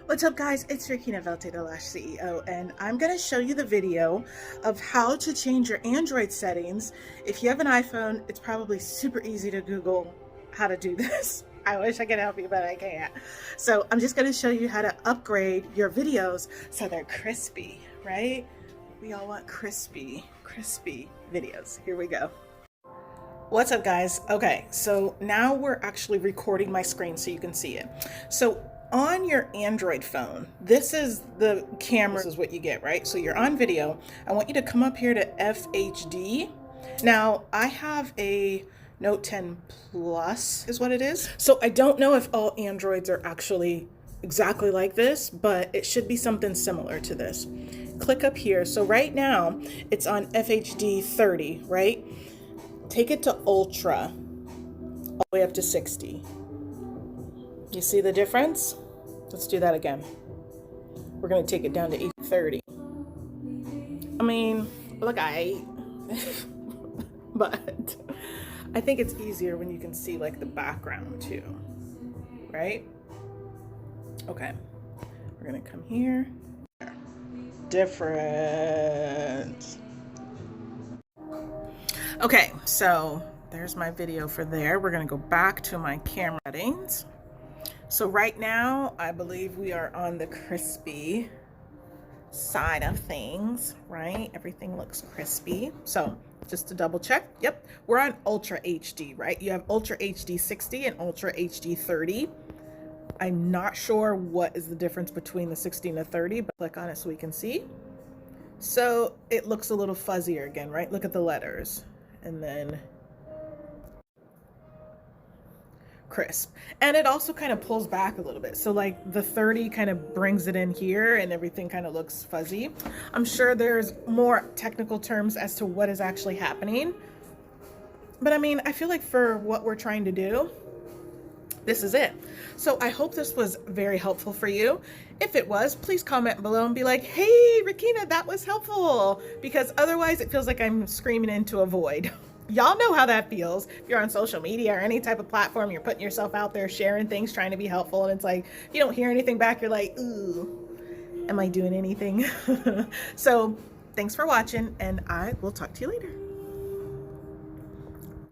What's up guys, it's Rickina Velte, the LASH CEO, and I'm going to show you the video of how to change your Android settings. If you have an iPhone, it's probably super easy to Google how to do this. I wish I could help you, but I can't. So I'm just going to show you how to upgrade your videos so they're crispy, right? We all want crispy videos. Here we go. What's up guys? Okay, so now we're actually recording my screen so you can see it. So on your Android phone, this is the camera, this is what you get, right? So you're on video. I want you to come up here to FHD. Now I have a Note 10 Plus is what it is. So I don't know if all Androids are actually exactly like this, but it should be something similar to this. Click up here. So right now it's on FHD 30, right? Take it to Ultra, all the way up to 60. You see the difference? Let's do that again. We're gonna take it down to 30. I mean, look, but I think it's easier when you can see like the background too, right? Okay, we're gonna come here. Different. Okay, so there's my video for there. We're gonna go back to my camera settings. So right now, I believe we are on the crispy side of things, right? Everything looks crispy. So just to double check, yep, we're on Ultra HD, right? You have Ultra HD 60 and Ultra HD 30. I'm not sure what is the difference between the 60 and the 30, but click on it so we can see. So it looks a little fuzzier again, right? Look at the letters. And then crisp, and it also kind of pulls back a little bit, so like the 30 kind of brings it in here and everything kind of looks fuzzy. I'm sure there's more technical terms as to what is actually happening, but I mean, I feel like for what we're trying to do, this is it. So I hope this was very helpful for you. If it was, please comment below and be like, hey Rickina, that was helpful, because otherwise it feels like I'm screaming into a void. Y'all know how that feels. If you're on social media or any type of platform, you're putting yourself out there, sharing things, trying to be helpful, and it's like, if you don't hear anything back, you're like, ooh, am I doing anything? So thanks for watching, and I will talk to you later.